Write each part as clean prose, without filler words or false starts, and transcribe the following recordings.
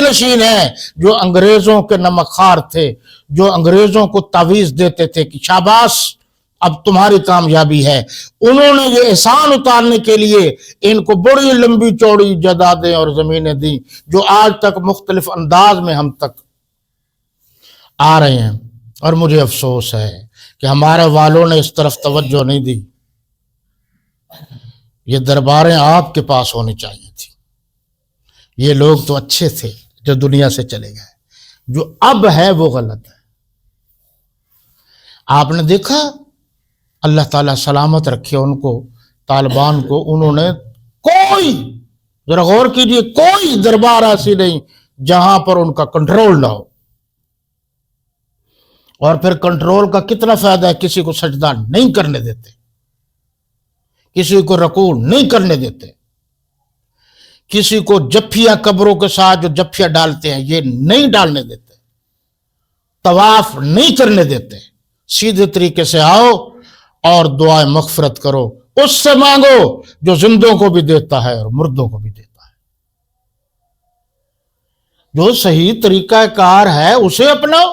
نشین ہیں جو انگریزوں کے نمک خوار تھے، جو انگریزوں کو تعویذ دیتے تھے کہ شاباش اب تمہاری کامیابی ہے، انہوں نے یہ احسان اتارنے کے لیے ان کو بڑی لمبی چوڑی جائیدادیں اور زمینیں دیں جو آج تک مختلف انداز میں ہم تک آ رہے ہیں۔ اور مجھے افسوس ہے کہ ہمارے والوں نے اس طرف توجہ نہیں دی۔ یہ درباریں آپ کے پاس ہونی چاہیے تھی۔ یہ لوگ تو اچھے تھے جو دنیا سے چلے گئے، جو اب ہے وہ غلط ہے۔ آپ نے دیکھا، اللہ تعالیٰ سلامت رکھے ان کو، طالبان کو، انہوں نے کوئی، ذرا غور کیجئے، کوئی دربار ایسی نہیں جہاں پر ان کا کنٹرول نہ ہو۔ اور پھر کنٹرول کا کتنا فائدہ ہے، کسی کو سجدہ نہیں کرنے دیتے، کسی کو رکوع نہیں کرنے دیتے، کسی کو جفیا قبروں کے ساتھ جو جفیا ڈالتے ہیں یہ نہیں ڈالنے دیتے، طواف نہیں کرنے دیتے، سیدھے طریقے سے آؤ اور دعائیں مغفرت کرو، اس سے مانگو جو زندوں کو بھی دیتا ہے اور مردوں کو بھی دیتا ہے۔ جو صحیح طریقہ کار ہے اسے اپناؤ۔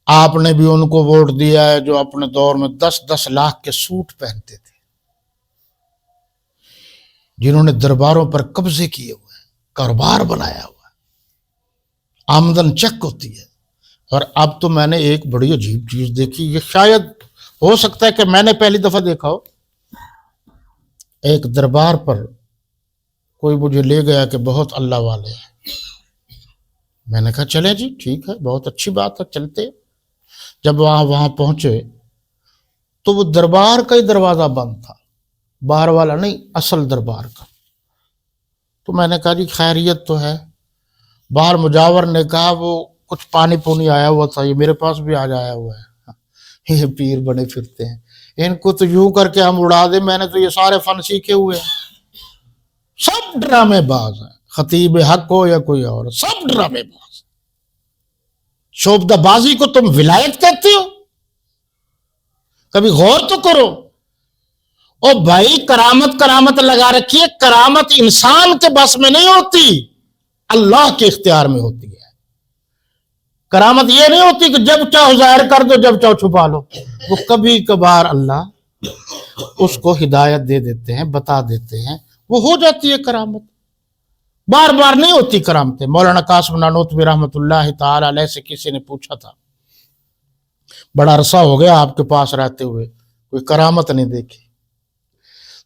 آپ نے بھی ان کو ووٹ دیا ہے جو اپنے دور میں 10-10 لاکھ کے سوٹ پہنتے تھے، جنہوں نے درباروں پر قبضے کیے ہوئے ہیں، کاروبار بنایا ہوا ہے، آمدن چیک ہوتی ہے۔ اور اب تو میں نے ایک بڑی عجیب چیز دیکھی، یہ شاید ہو سکتا ہے کہ میں نے پہلی دفعہ دیکھا ہو، ایک دربار پر کوئی مجھے لے گیا کہ بہت اللہ والے ہیں، میں نے کہا چلیں جی ٹھیک ہے، بہت اچھی بات ہے، چلتے۔ جب وہاں پہنچے تو وہ دربار کا ہی دروازہ بند تھا، باہر والا نہیں، اصل دربار کا۔ تو میں نے کہا جی خیریت تو ہے؟ باہر مجاور نے کہا وہ کچھ پانی پونی آیا ہوا تھا، یہ میرے پاس بھی آج آیا ہوا ہے، یہ پیر بنے پھرتے ہیں، ان کو تو یوں کر کے ہم اڑا دیں، میں نے تو یہ سارے فن سیکھے ہوئے ہیں۔ سب ڈرامے باز ہیں، خطیب حق ہو یا کوئی اور، سب ڈرامے باز۔ شوبدہ بازی کو تم ولایت کہتے ہو؟ کبھی غور تو کرو۔ او بھائی کرامت لگا رکھی ہے، کرامت انسان کے بس میں نہیں ہوتی، اللہ کے اختیار میں ہوتی ہے۔ کرامت یہ نہیں ہوتی کہ جب چاہو ظاہر کر دو، جب چاہو چھپا لو۔ وہ کبھی کبھار اللہ اس کو ہدایت دے دیتے ہیں، بتا دیتے ہیں، وہ ہو جاتی ہے کرامت، بار بار نہیں ہوتی کرامتیں۔ مولانا قاسم نانوتوی رحمۃ اللہ تعالی علیہ سے کسی نے پوچھا تھا، بڑا عرصہ ہو گیا آپ کے پاس رہتے ہوئے، کوئی کرامت نہیں دیکھی؟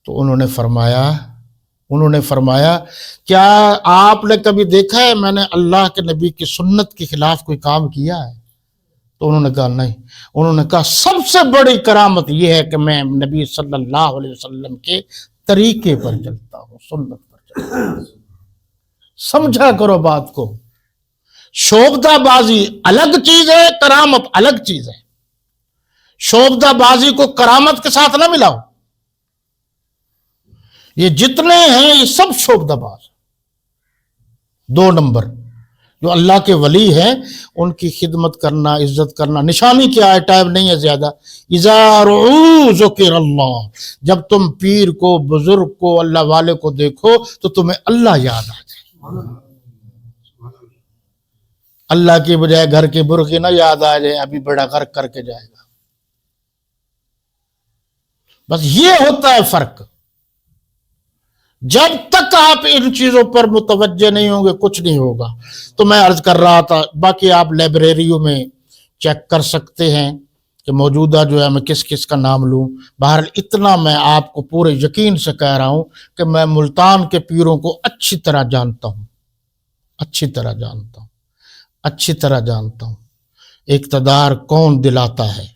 تو انہوں نے فرمایا کیا آپ نے کبھی دیکھا ہے میں نے اللہ کے نبی کی سنت کے خلاف کوئی کام کیا ہے؟ تو انہوں نے کہا نہیں۔ انہوں نے کہا سب سے بڑی کرامت یہ ہے کہ میں نبی صلی اللہ علیہ وسلم کے طریقے پر چلتا ہوں، سنت پر چلتا ہوں۔ سمجھا کرو بات کو، شوبدہ بازی الگ چیز ہے، کرامت الگ چیز ہے۔ شوبدہ بازی کو کرامت کے ساتھ نہ ملاؤ۔ یہ جتنے ہیں یہ سب شوبدہ باز، 2 نمبر۔ جو اللہ کے ولی ہیں ان کی خدمت کرنا، عزت کرنا، نشانی کیا ہے، ٹائم نہیں ہے زیادہ، اذا رعوا ذکر اللہ، جب تم پیر کو، بزرگ کو، اللہ والے کو دیکھو تو تمہیں اللہ یاد آ جائے۔ اللہ کی بجائے گھر کی برقی نہ یاد آ جائے، ابھی بڑا غرق کر کے جائے گا۔ بس یہ ہوتا ہے فرق۔ جب تک آپ ان چیزوں پر متوجہ نہیں ہوں گے کچھ نہیں ہوگا۔ تو میں عرض کر رہا تھا، باقی آپ لائبریریوں میں چیک کر سکتے ہیں کہ موجودہ جو ہے میں کس کس کا نام لوں۔ بہرحال اتنا میں آپ کو پورے یقین سے کہہ رہا ہوں کہ میں ملتان کے پیروں کو اچھی طرح جانتا ہوں، اچھی طرح جانتا ہوں اقتدار کون دلاتا ہے۔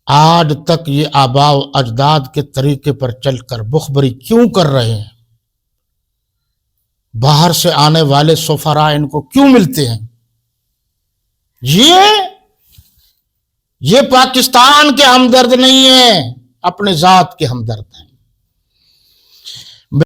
آج تک یہ آباء و اجداد کے طریقے پر چل کر مخبری کیوں کر رہے ہیں؟ باہر سے آنے والے سفراء ان کو کیوں ملتے ہیں؟ یہ پاکستان کے ہمدرد نہیں ہیں، اپنے ذات کے ہمدرد ہیں۔